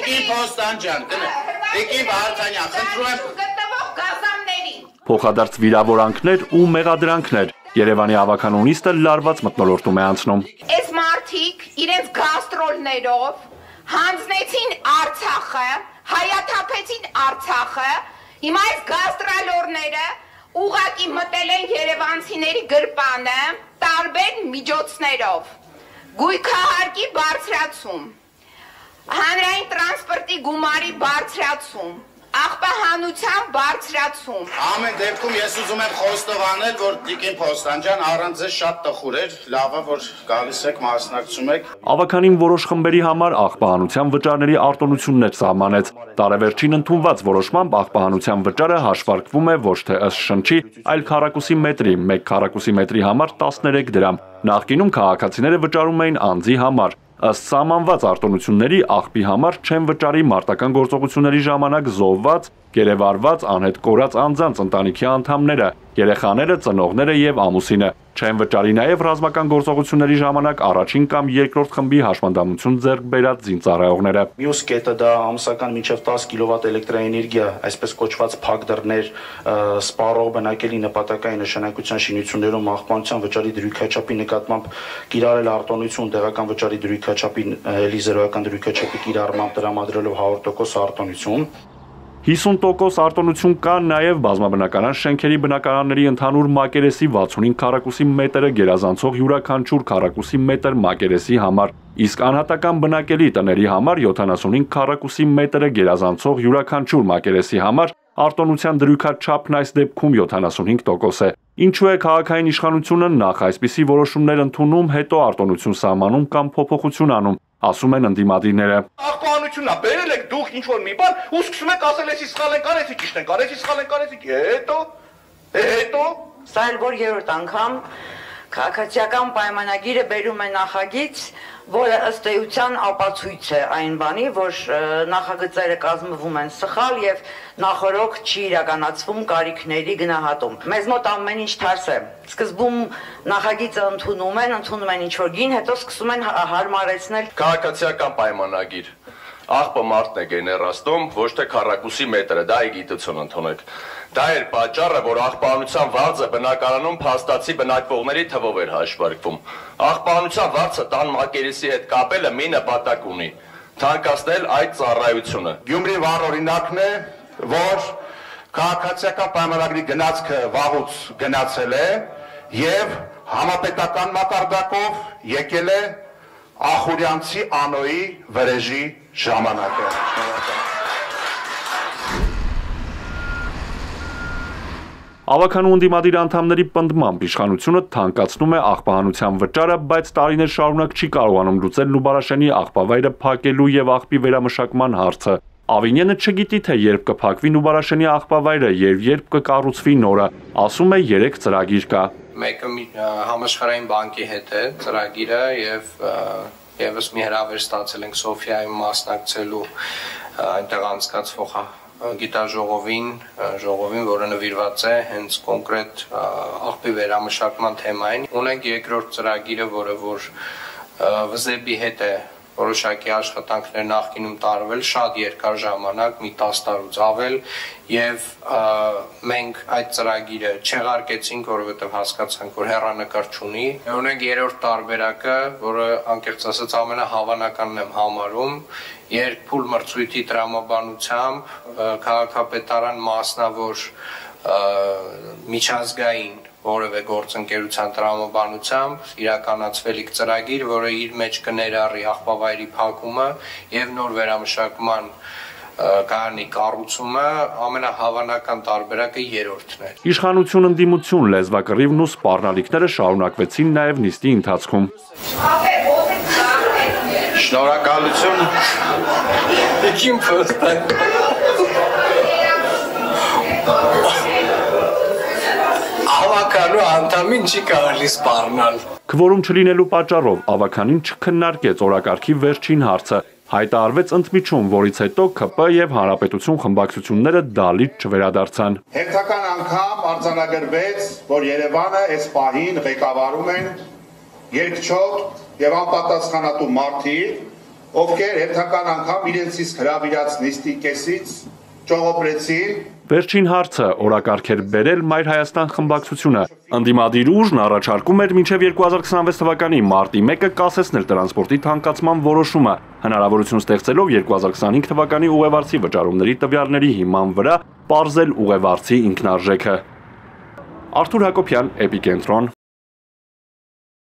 Տիկին Փոստան ջան, Տիկին Վարդանյան, խնդրում եմ գտնվող գազաններին։ Փոխադարձ վիրավորանքներ ու մեղադրանքներ։ Երևանի ավականու նիստը լարված մթնոլորտում է անցնում։ Այս մարդիկ իրենց գաստրոլներով հանձնեցին Արցախը, հայաթափեցին Արցախը, հիմա այս գաստրոլորները ուղղակի մտել են երևանցիների գրպանը տարբեր միջոցներով։ Գույքահարկի բարձրացում, հանրային տրանսպորտի գումարի բարձրացում, աղբահանության բարձրացում։ Ամեն դեպքում ես ուզում եմ խոստովանել, որ Տիկին Փոստան ջան առանց ձեզ շատ տխուր էր, լավ է որ գալիս եք մասնակցում եք։ Ավականին որոշ խմբերի համար աղբահանության վճարների արտոնություններ սահմանեց։ Տարեվերջին ընդունված որոշմամբ աղբահանության վճարը հաշվարկվում է ոչ թե ըստ շնչի, այլ քառակուսի մետրի, 1 քառակուսի մետրի համար 13 դրամ։ Նախկինում քաղաքացիները վճարում էին անձի համար։ Ըստ սահմանված արտոնությունների աղբի համար չեն վճարի մարտական գործողությունների ժամանակ զոհված, գերեվարված, անհետ կորած անձանց ընտանիքի անդամները, երեխաները, ծնողները եւ ամուսինը։ Չեն վճարի նաեւ ռազմական գործողությունների ժամանակ առաջին կամ երկրորդ խմբի հաշմանդամություն ձեռք բերած զինծառայողները։ Մյուս կետը դա ամսական մինչև 10 կիլովատ էլեկտրաէներգիա, այսպես կոչված փակ դռներ սպառող բնակելի նպատակային նշանակության շինություններում աղբանության վճարի դրույքաչափի նկատմամբ կիրառել արտոնություն տեղական վճարի դրույքաչափի էլիզերոյական դրույքաչափի կիրառմամբ տրամադրելով 100% արտոնություն։ 50% արտոնություն կա նաև բազմաբնակարան շենքերի բնակարանների ընդհանուր մակերեսի 65 քառակուսի մետրը գերազանցող յուրաքանչյուր քառակուսի մետր մակերեսի համար, իսկ անհատական բնակելի տների համար 75 քառակուսի մետրը գերազանցող յուրաքանչյուր մակերեսի համար արտոնության դրույքաչափն այս դեպքում 75% է։ Ինչու է քաղաքային իշխանությունը նախ այսպիսի որոշումներ ընդունում, հետո արտոնություն սահմանում կամ փոփոխություն անում, ասում են ընդդիմադիրները։ Աղբանությունն է, բերել եք դուք ինչ-որ մի բան ու սկսում եք ասել էսի սխալ են կարեցի, ճիշտ են կարեցի, սխալ են կարեցի, հետո Սա էլ որ երրորդ անգամ քաղաքացիական պայմանագիրը բերում է նախագիծ, որը ըստ էության ապացույց է այն բանի, որ նախագծերը կազմվում են սխալ եւ նախորոք չի իրականացվում կարիքների գնահատում։ Մեզ մոտ ամեն ինչ թարս է։ Սկզբում նախագիծը ընդունում են ինչ-որ գին, հետո սկսում են հարմարեցնել քաղաքացիական պայմանագիր։ Աղբը մարդն է գեներաստում, ոչ թե քառակուսի մետրը, դա է գիտություն ընդունեք։ Դա էր պատճառը, որ աղբանության վարձը բնակարանում փաստացի բնակվողների թվով էր հաշվարկվում։ Աղբանության վարձը տան մակերեսի հետ կապելը մի նպատակ ունի՝ թանկացնել այդ ծառայությունը։ Գյումրի վառ օրինակն է, որ քաղաքացիական պայմանագրի գնացքը վաղուց գնացել է եւ համապետական մակարդակով եկել է Ախուրյանցի անոյի վրեժի ժամանակը։ Ավականու ընդդիմադիր անդամների պնդմամբ իշխանությունը թանկացնում է աղբահանության վճարը, բայց տարիներ շարունակ չի կարողանում լուծել Նուբարաշենի աղբավայրը փակելու եւ աղբի վերամշակման հարցը։ Ավինյանը չգիտի, թե երբ կփակվի Նուբարաշենի աղբավայրը եւ երբ կկառուցվի նորը, ասում է 3 ծրագիր կա։ Մեկը համաշխարհային բանկի հետ է ծրագիրը եւ եւս մի հրավեր ստացել ենք Սոֆիայում մասնակցելու այնտեղ անցկացվող գիտաժողովին, որը նվիրված է հենց կոնկրետ աղբի վերամշակման թեմային։ Ունենք երկրորդ ծրագիրը, որը որ վզեբի հետ է որոշակի աշխատանքներ նախկինում տարվել, շատ երկար ժամանակ, մի 10 տարուց ավել, եւ մենք այդ ծրագիրը չեղարկեցինք, որովհետեւ հասկացանք, որ հեռանկար չունի։ Ունենք երրորդ տարբերակը, որը անկեղծ ասած ամենահավանականն եմ համարում, երկփուլ մրցույթի տրամաբանությամբ քաղաքապետարան մասնավոր միջազգային որևէ գործընկերության տրամաբանությամբ իրականացվելիք ծրագիր, որը իր մեջ կներառի աղբավայրի փակումը եւ նոր վերամշակման կայանի կառուցումը, ամենահավանական տարբերակը երրորդն է։ Իշխանություն ընդդիմություն լեզվակռիվն ու սպառնալիքները շարունակվեցին նաեւ նիստի ընթացքում։ Շնորհակալություն։ Տիկին Փոստան։ Ավականու անդամին չի կարելի սպառնալ։ Քվորում չլինելու պատճառով ավականին չքննարկեց օրակարգի վերջին հարցը։ Հայտարարվեց ընդմիջում, որից հետո ՔՊ եւ Հանրապետություն խմբակցությունները դալիճ չվերադարձան։ Հերթական անգամ արձանագրվեց, որ Երևանը այս պահին ղեկավարում են երկչոտ եւ անպատասխանատու մարդիկ, ովքեր հերթական անգամ իրենց իսկ հրավիրած նիստի կեսից ճողոպրեցին Վերջին հարցը օրակարգ էր բերել Մայր Հայաստան խմբակցությունը։ Ընդդիմադիր ուժն առաջարկում էր մինչև 2026 թվականի մարտի 1-ը կասեցնել տրանսպորտի թանկացման որոշումը, հնարավորություն ստեղծելով 2025 թվականի ուղևորցի վճարումների տվյալների հիման վրա պարզել ուղևորցի ինքնարժեքը։ Արթուր Հակոբյան, Էպիկենտրոն,